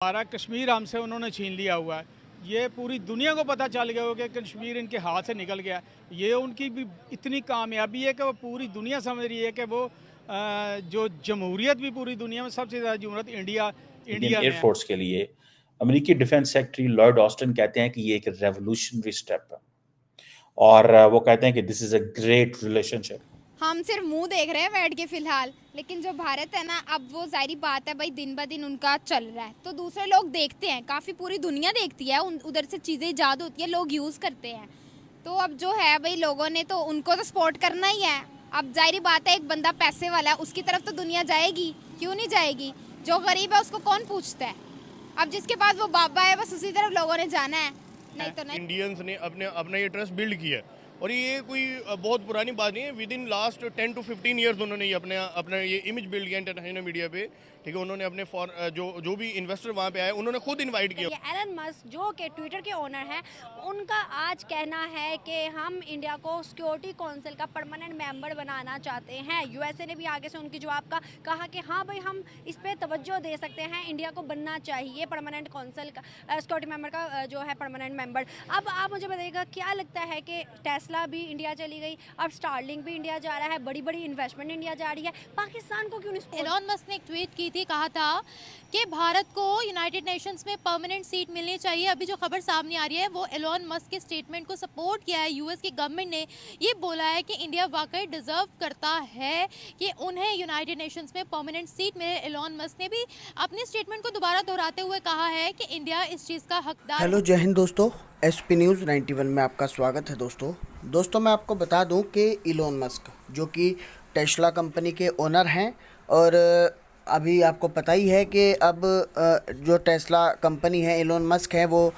हमारा कश्मीर हमसे उन्होंने छीन लिया हुआ है। ये पूरी दुनिया को पता चल गया हो कि कश्मीर इनके हाथ से निकल गया। ये उनकी भी इतनी कामयाबी है कि वो पूरी दुनिया समझ रही है कि वो जो जमहूरियत भी पूरी दुनिया में सबसे ज़्यादा जमहूरियत इंडिया इंडियन इंडिया में है। एयरफोर्स के लिए अमेरिकी डिफेंस सेक्रेटरी लॉयड ऑस्टिन कहते हैं कि ये एक रेवोल्यूशनरी स्टेप है और वो कहते हैं कि this is a great relationship. हम सिर्फ मुंह देख रहे हैं बैठ के फिलहाल, लेकिन जो भारत है ना, अब वो जाहिर बात है भाई, दिन ब दिन उनका चल रहा है तो दूसरे लोग देखते हैं, काफ़ी पूरी दुनिया देखती है, उधर से चीज़ें ईजाद होती है, लोग यूज़ करते हैं। तो अब जो है भाई, लोगों ने तो उनको तो सपोर्ट करना ही है। अब जाहिर बात है, एक बंदा पैसे वाला है, उसकी तरफ तो दुनिया जाएगी, क्यों नहीं जाएगी। जो गरीब है उसको कौन पूछता है। अब जिसके पास वो बाबा है, बस उसी तरफ लोगों ने जाना है, नहीं तो नहीं। इंडियंस ने अपना ये ट्रस्ट बिल्ड किया है और ये कोई बहुत पुरानी बात नहीं है। With in last 10 to 15 years उन्होंने ये अपना ये इमेज बिल्ड किया इंटरनेशनल मीडिया पे। ठीक है, उन्होंने अपने जो भी इन्वेस्टर वहाँ पे आए उन्होंने खुद इनवाइट किया। एलन मस्क जो कि ट्विटर के ओनर हैं, उनका आज कहना है कि हम इंडिया को सिक्योरिटी काउंसिल का परमानेंट मेंबर बनाना चाहते हैं। यूएसए ने भी आगे से उनकी जवाब का कहा कि हाँ भाई, हम इस पे तवज्जो दे सकते हैं, इंडिया को बनना चाहिए परमानेंट काउंसिल का सिक्योरिटी मेंबर का जो है परमानेंट मेंबर। अब आप मुझे बताइएगा, क्या लगता है कि टेस्ला भी इंडिया चली गई, अब स्टारलिंक भी इंडिया जा रहा है, बड़ी बड़ी इन्वेस्टमेंट इंडिया जा रही है, पाकिस्तान को क्यों नहीं। एलन मस्क ने एक ट्वीट की थी, कहा था कि भारत को यूनाइटेड नेशंस में परमानेंट सीट मिलनी चाहिए। अभी जो खबर सामने आ रही है वो एलन मस्क के स्टेटमेंट को सपोर्ट किया है। यूएस की गवर्नमेंट ने ये बोला है कि इंडिया वाकई डिजर्व करता है कि उन्हें यूनाइटेड नेशंस में परमानेंट सीट मिले। एलन मस्क ने भी अपने स्टेटमेंट को दोबारा दोहराते हुए कहा है कि इंडिया इस चीज़ का हकदार। हेलो, जय हिंद दोस्तों, एसपी न्यूज़ 91 में आपका स्वागत है। दोस्तों मैं आपको बता दूं कि इलोन मस्क जो कि टेस्ला कंपनी के ओनर हैं, और अभी आपको पता ही है कि अब जो टेस्ला कंपनी है, इलोन मस्क है, वो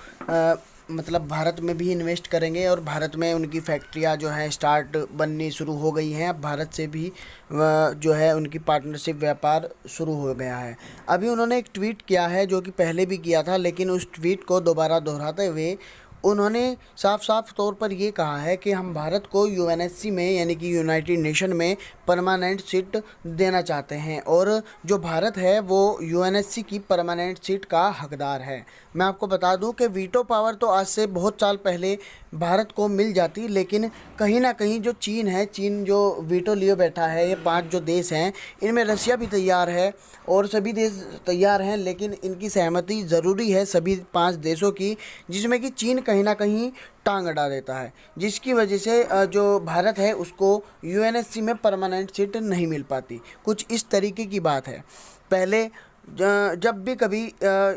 मतलब भारत में भी इन्वेस्ट करेंगे और भारत में उनकी फैक्ट्रियां जो हैं स्टार्ट बननी शुरू हो गई हैं। अब भारत से भी जो है उनकी पार्टनरशिप व्यापार शुरू हो गया है। अभी उन्होंने एक ट्वीट किया है जो कि पहले भी किया था, लेकिन उस ट्वीट को दोबारा दोहराते हुए उन्होंने साफ साफ तौर पर ये कहा है कि हम भारत को यूएनएससी में, यानी कि यूनाइटेड नेशन में परमानेंट सीट देना चाहते हैं, और जो भारत है वो यूएनएससी की परमानेंट सीट का हकदार है। मैं आपको बता दूं कि वीटो पावर तो आज से बहुत साल पहले भारत को मिल जाती, लेकिन कहीं ना कहीं जो चीन है, चीन जो वीटो लिए बैठा है, ये 5 जो देश हैं, इनमें रशिया भी तैयार है और सभी देश तैयार हैं, लेकिन इनकी सहमति ज़रूरी है सभी 5 देशों की, जिसमें कि चीन कहीं ना कहीं टांग अड़ा देता है, जिसकी वजह से जो भारत है उसको यूएनएससी में परमानेंट सीट नहीं मिल पाती। कुछ इस तरीके की बात है। पहले जब भी कभी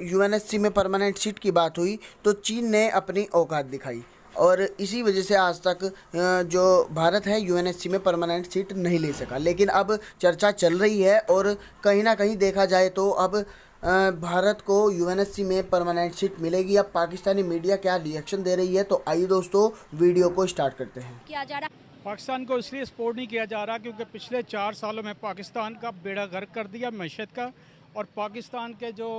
यूएनएससी में परमानेंट सीट की बात हुई तो चीन ने अपनी औकात दिखाई, और इसी वजह से आज तक जो भारत है यूएनएससी में परमानेंट सीट नहीं ले सका। लेकिन अब चर्चा चल रही है और कहीं ना कहीं देखा जाए तो अब भारत को यूएनएससी में परमानेंट सीट मिलेगी। अब पाकिस्तानी मीडिया क्या रिएक्शन दे रही है, तो आइए दोस्तों वीडियो को स्टार्ट करते हैं। किया जा रहा पाकिस्तान को इसलिए सपोर्ट नहीं किया जा रहा क्योंकि पिछले 4 सालों में पाकिस्तान का बेड़ा गर्क कर दिया मैशत का, और पाकिस्तान के जो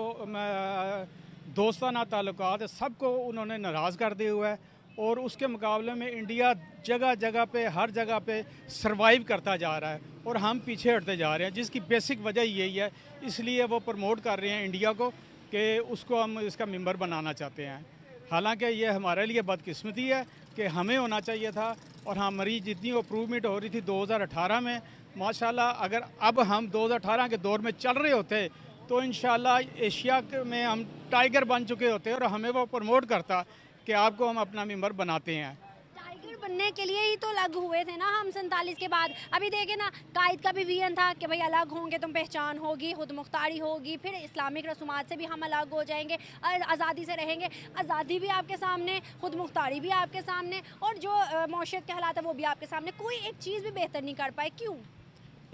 दोस्ताना ताल्लुकात है सबको उन्होंने नाराज़ कर दिया हुआ है, और उसके मुकाबले में इंडिया जगह जगह पे, हर जगह पे सरवाइव करता जा रहा है और हम पीछे हटते जा रहे हैं, जिसकी बेसिक वजह यही है। इसलिए वो प्रमोट कर रहे हैं इंडिया को कि उसको हम इसका मेंबर बनाना चाहते हैं। हालांकि ये हमारे लिए बदकिस्मती है कि हमें होना चाहिए था, और हमारी जितनी अप्रूवमेंट हो रही थी 2018 में, माशाल्लाह अगर अब हम 2018 के दौर में चल रहे होते तो इंशाल्लाह एशिया में हम टाइगर बन चुके होते और हमें वो प्रमोट करता कि आपको हम अपना मेंबर बनाते हैं। टाइगर बनने के लिए ही तो अलग हुए थे ना हम 47 के बाद। अभी देखे ना, कायद का भी विजन था कि भाई अलग होंगे तो पहचान होगी, खुद मुख्तारी होगी, फिर इस्लामिक रसूमात से भी हम अलग हो जाएंगे, आज़ादी से रहेंगे। आज़ादी भी आपके सामने, खुद मुख्तारी भी आपके सामने, और जो मौशियत के हालात है वो भी आपके सामने। कोई एक चीज़ भी बेहतर नहीं कर पाए, क्यों?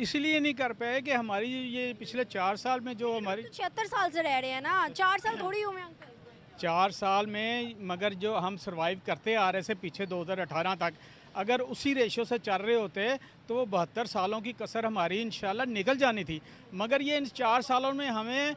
इसलिए नहीं कर पाए कि हमारी ये पिछले 4 साल में जो हमारी 76 साल से रह रहे हैं ना, 4 साल थोड़ी हुए अंकल। 4 साल में मगर जो हम सरवाइव करते आ रहे थे पीछे 2018 तक, अगर उसी रेशो से चल रहे होते तो वो 72 सालों की कसर हमारी इंशाल्लाह निकल जानी थी। मगर ये इन 4 सालों में हमें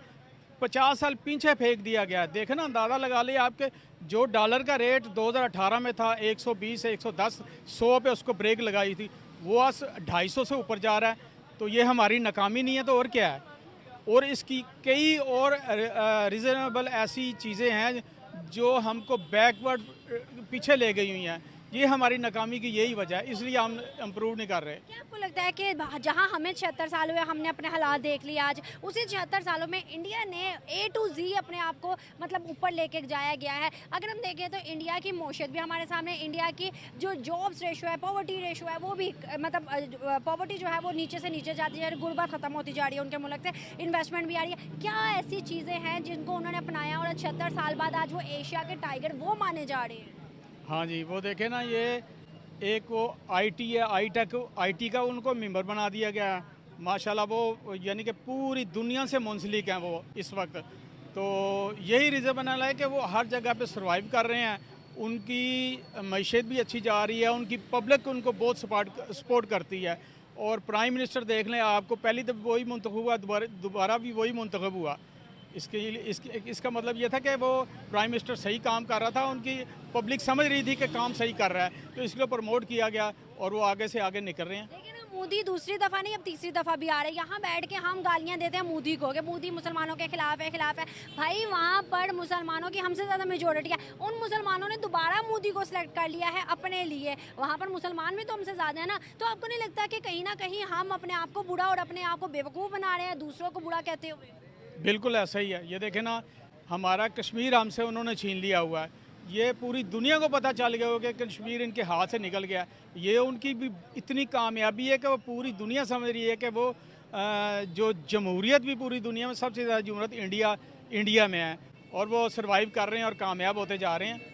50 साल पीछे फेंक दिया गया। देखें ना, अंदाज़ा लगा लिया आपके, जो डॉलर का रेट 2018 में था 120 110 100 पे उसको ब्रेक लगाई थी, वो आज 250 से ऊपर जा रहा है। तो ये हमारी नाकामी नहीं है तो और क्या है। और इसकी कई और रीज़नेबल ऐसी चीज़ें हैं जो हमको बैकवर्ड पीछे ले गई हुई हैं। ये हमारी नाकामी की यही वजह है, इसलिए हम इम्प्रूव नहीं कर रहे। क्या आपको लगता है कि जहां हमें 76 साल हुए, हमने अपने हालात देख लिए आज, उसी 76 सालों में इंडिया ने A to Z अपने आप को मतलब ऊपर लेके जाया गया है? अगर हम देखें तो इंडिया की मौशियत भी हमारे सामने, इंडिया की जो जॉब्स रेशो है, पॉवर्टी रेशो है, वो भी मतलब पॉवर्टी जो है वो नीचे से नीचे जाती है, गुर्बत ख़त्म होती जा रही है उनके मुल्क से, इन्वेस्टमेंट भी आ रही है। क्या ऐसी चीज़ें हैं जिनको उन्होंने अपनाया और 76 साल बाद आज वो एशिया के टाइगर वो माने जा रहे हैं? हाँ जी, वो देखे ना, ये एक वो आईटी है, आईटी का उनको मेंबर बना दिया गया है माशाल्लाह। वो यानी कि पूरी दुनिया से मुंसलिक हैं वो इस वक्त। तो यही रीज़न बना है कि वो हर जगह पे सर्वाइव कर रहे हैं, उनकी मईशत भी अच्छी जा रही है, उनकी पब्लिक उनको बहुत सपोर्ट करती है। और प्राइम मिनिस्टर देख लें, आपको पहली दफ़ा वही मुंतखब हुआ, दोबारा भी वही मुंतखब हुआ। इसका मतलब ये था कि वो प्राइम मिनिस्टर सही काम कर रहा था, उनकी पब्लिक समझ रही थी कि काम सही कर रहा है, तो इसलिए प्रमोट किया गया और वो आगे से आगे निकल रहे हैं। लेकिन मोदी दूसरी दफ़ा नहीं, अब तीसरी दफ़ा भी आ रहे हैं। यहाँ बैठ के हम गालियाँ देते हैं मोदी को कि मोदी मुसलमानों के खिलाफ है। भाई वहाँ पर मुसलमानों की हमसे ज़्यादा मेजोरिटी है, उन मुसलमानों ने दोबारा मोदी को सिलेक्ट कर लिया है अपने लिए। वहाँ पर मुसलमान भी तो हमसे ज़्यादा है ना। तो आपको नहीं लगता कि कहीं ना कहीं हम अपने आप को बुरा और अपने आप को बेवकूफ़ बना रहे हैं दूसरों को बुरा कहते हुए? बिल्कुल ऐसा ही है। ये देखें ना, हमारा कश्मीर हमसे उन्होंने छीन लिया हुआ है। ये पूरी दुनिया को पता चल गया हो कि कश्मीर इनके हाथ से निकल गया। ये उनकी भी इतनी कामयाबी है कि वो पूरी दुनिया समझ रही है कि वो जो जमहूरियत भी पूरी दुनिया में सबसे ज़्यादा जमहूरियत इंडिया में है, और वो सर्वाइव कर रहे हैं और कामयाब होते जा रहे हैं,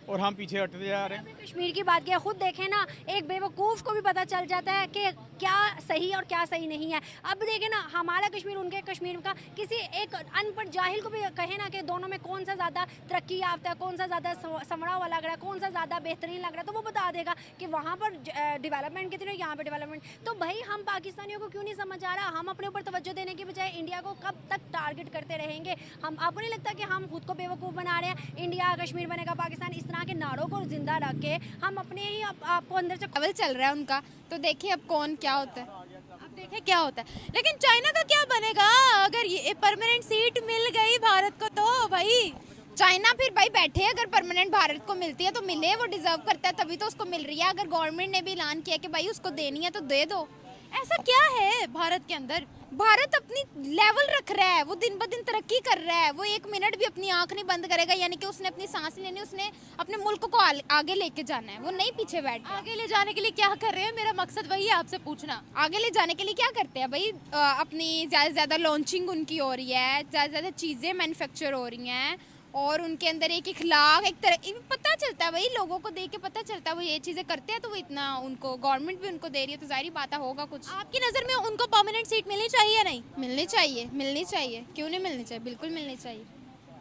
और हम पीछे हटते जा रहे हैं। कश्मीर की बात किया, खुद देखें ना, एक बेवकूफ़ को भी पता चल जाता है कि क्या सही और क्या सही नहीं है। अब देखें ना, हमारा कश्मीर उनके कश्मीर का, किसी एक अनपढ़ जाहिल को भी कहे ना कि दोनों में कौन सा ज़्यादा तरक्की याफ्ता है, कौन सा ज़्यादा संवरा हुआ लग रहा है, कौन सा ज़्यादा बेहतरीन लग रहा है, तो वो बता देगा कि वहाँ पर डेवलपमेंट कितनी है, यहाँ पर डेवलपमेंट। तो भाई हम पाकिस्तानियों को क्यों नहीं समझ आ रहा? हम अपने ऊपर तवज्जो देने के बजाय इंडिया को कब तक टारगेट करते रहेंगे? हम, आपको नहीं लगता कि हम खुद को बेवकूफ़ बना रहे हैं? इंडिया कश्मीर बनेगा पाकिस्तान, इस तरह के नारों को जिंदा रख के हम अपने ही आपको अंदर से लेवल चल रहा है उनका, तो देखिए अब कौन क्या होता है। अब देखें क्या होता है। लेकिन चाइना का क्या बनेगा अगर ये परमानेंट सीट मिल गई भारत को? तो भाई चाइना फिर भाई बैठे, अगर परमानेंट भारत को मिलती है तो मिले, वो डिजर्व करता है तभी तो उसको मिल रही है। अगर गवर्नमेंट ने भी ऐलान किया कि भाई उसको देनी है तो दे दो। ऐसा क्या है भारत के अंदर? भारत अपनी लेवल रख रहा है, वो दिन ब दिन तरक्की कर रहा है। वो एक मिनट भी अपनी आंख नहीं बंद करेगा, यानी कि उसने अपनी सांस लेनी, उसने अपने मुल्क को आगे लेके जाना है, वो नहीं पीछे बैठ। आगे ले जाने के लिए क्या कर रहे हैं? मेरा मकसद वही है आपसे पूछना। आगे ले जाने के लिए क्या करते हैं भाई? अपनी ज़्यादा से ज़्यादा लॉन्चिंग उनकी हो रही है, ज़्यादा से ज़्यादा चीज़ें मैन्युफैक्चर हो रही हैं, और उनके अंदर एक इखलाक, एक तरह पता चलता है भाई, लोगों को देख के पता चलता है वो ये चीज़ें करते हैं, तो वो इतना उनको गवर्नमेंट भी उनको दे रही है, तो जाहिर बात होगा कुछ। आपकी नज़र में उनको परमानेंट सीट मिलनी चाहिए या नहीं? मिलनी चाहिए, मिलनी चाहिए, क्यों नहीं मिलनी चाहिए, बिल्कुल मिलनी चाहिए।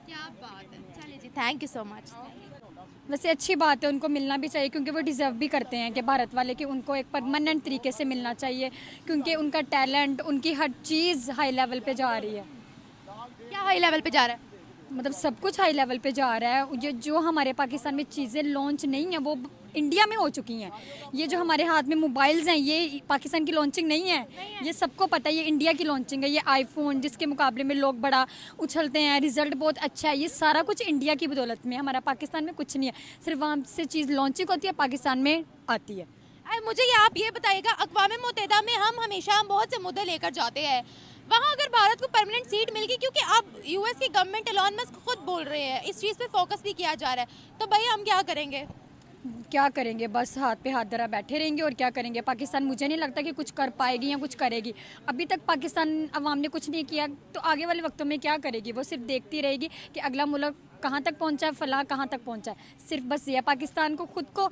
क्या बात है। चलिए जी, थैंक यू सो मच। वैसे अच्छी बात है, उनको मिलना भी चाहिए क्योंकि वो डिज़र्व भी करते हैं कि भारत वाले कि उनको एक परमानेंट तरीके से मिलना चाहिए, क्योंकि उनका टैलेंट, उनकी हर चीज़ हाई लेवल पे जा रही है। क्या हाई लेवल पे जा रहा है? मतलब सब कुछ हाई लेवल पे जा रहा है। जो हमारे पाकिस्तान में चीज़ें लॉन्च नहीं है वो इंडिया में हो चुकी हैं। ये जो हमारे हाथ में मोबाइल्स हैं, ये पाकिस्तान की लॉन्चिंग नहीं है, ये सबको पता है, ये इंडिया की लॉन्चिंग है। ये आईफोन जिसके मुकाबले में लोग बड़ा उछलते हैं, रिजल्ट बहुत अच्छा है, ये सारा कुछ इंडिया की बदौलत में। हमारा पाकिस्तान में कुछ नहीं है, सिर्फ वहाँ से चीज़ लॉन्चिंग होती है, पाकिस्तान में आती है। मुझे आप ये बताइएगा, अक़वाम मुत्तहिदा में हम हमेशा बहुत से मुद्दे लेकर जाते हैं, वहाँ अगर भारत को परमानेंट सीट मिल गई, क्योंकि अब यूएस की गवर्नमेंट एलन मस्क खुद बोल रहे हैं, इस चीज़ पे फोकस भी किया जा रहा है, तो भाई हम क्या करेंगे? क्या करेंगे? बस हाथ पे हाथ धरा बैठे रहेंगे और क्या करेंगे? पाकिस्तान मुझे नहीं लगता कि कुछ कर पाएगी या कुछ करेगी। अभी तक पाकिस्तान अवाम ने कुछ नहीं किया, तो आगे वाले वक्तों में क्या करेगी? वो सिर्फ देखती रहेगी कि अगला मुल्क कहाँ तक पहुँचा है, फलाह कहाँ तक पहुँचा है। सिर्फ बस ये पाकिस्तान को खुद को,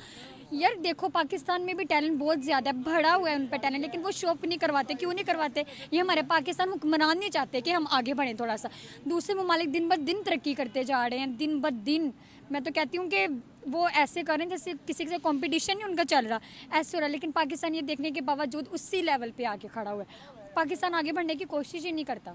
यार देखो पाकिस्तान में भी टैलेंट बहुत ज़्यादा है, भरा हुआ है उन पर टैलेंट, लेकिन वो शो ऑफ नहीं करवाते। क्यों नहीं करवाते? ये हमारे पाकिस्तान हुक्मरान नहीं चाहते कि हम आगे बढ़ें थोड़ा सा। दूसरे ममालिक दिन ब दिन तरक्की करते जा रहे हैं, दिन ब दिन। मैं तो कहती हूँ कि वो ऐसे करें जैसे किसी से कंपटीशन ही उनका चल रहा, ऐसे हो रहा। लेकिन पाकिस्तान ये देखने के बावजूद उसी लेवल पे आके खड़ा हुआ है। पाकिस्तान आगे बढ़ने की कोशिश ही नहीं करता।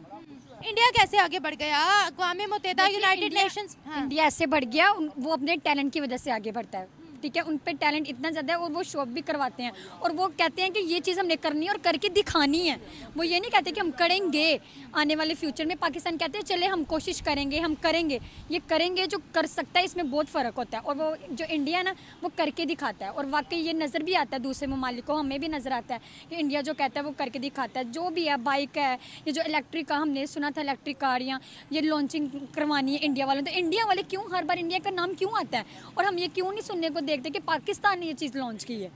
इंडिया कैसे आगे बढ़ गया? अक़वाम मुत्तहिदा, यूनाइटेड नेशंस, इंडिया ऐसे बढ़ गया, वो अपने टैलेंट की वजह से आगे बढ़ता है। ठीक है, उन पे टैलेंट इतना ज़्यादा है और वो शो भी करवाते हैं और वो कहते हैं कि ये चीज़ हमने करनी है और करके दिखानी है। वो ये नहीं कहते कि हम करेंगे आने वाले फ्यूचर में। पाकिस्तान कहते हैं चले हम कोशिश करेंगे, हम करेंगे। ये करेंगे जो कर सकता है, इसमें बहुत फ़र्क होता है। और वो जो इंडिया ना वो करके दिखाता है और वाकई ये नज़र भी आता है दूसरे ममालिक को, हमें भी नज़र आता है कि इंडिया जो कहता है वो करके दिखाता है। जो भी है, बाइक है, ये जो इलेक्ट्रिक का हमने सुना था इलेक्ट्रिक कार या ये लॉन्चिंग करवानी है इंडिया वालों, तो इंडिया वाले क्यों हर बार इंडिया का नाम क्यों आता है और हम ये क्यों नहीं सुनने को देखते कि पाकिस्तान ने ये चीज़ लॉन्च की है।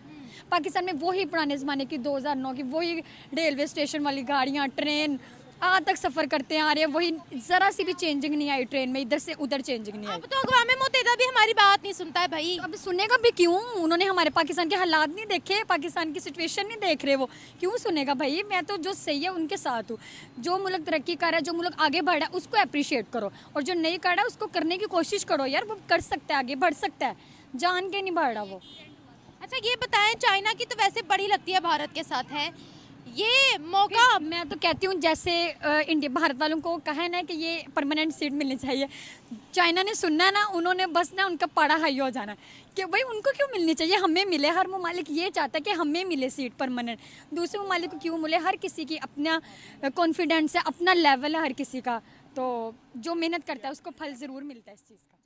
पाकिस्तान में वही पुराने ज़माने की 2009 की वही रेलवे स्टेशन वाली गाड़ियाँ, ट्रेन आज तक सफ़र करते आ रहे हैं, वही ज़रा सी भी चेंजिंग नहीं आई ट्रेन में, इधर से उधर चेंजिंग नहीं आई। अब तो अक़वाम मुत्तहिदा भी हमारी बात नहीं सुनता है भाई। तो अब सुनेगा भी क्यों? उन्होंने हमारे पाकिस्तान के हालात नहीं देखे, पाकिस्तान की सिचुएशन नहीं देख रहे, वो क्यों सुनेगा भाई? मैं तो जो सही है उनके साथ हूँ। जो मुल्क तरक्की कर रहा है, जो मुल्क आगे बढ़ रहा है उसको अप्रिशिएट करो और जो नहीं कर रहा है उसको करने की कोशिश करो यार। वो कर सकता है, आगे बढ़ सकता है, जान के नहीं बढ़ रहा वो। अच्छा ये बताएं, चाइना की तो वैसे बड़ी लगती है भारत के साथ, है ये मौका? मैं तो कहती हूँ जैसे इंडिया भारत वालों को कहा है ना कि ये परमानेंट सीट मिलनी चाहिए, चाइना ने सुनना है ना, उन्होंने बस ना उनका पाड़ा हाई हो जाना कि भाई उनको क्यों मिलनी चाहिए, हमें मिले। हर ममालिक ये चाहता है कि हमें मिले सीट परमानेंट, दूसरे ममालिक को क्यों मिले? हर किसी की अपना कॉन्फिडेंस है, अपना लेवल है हर किसी का, तो जो मेहनत करता है उसको फल ज़रूर मिलता है इस चीज़ का।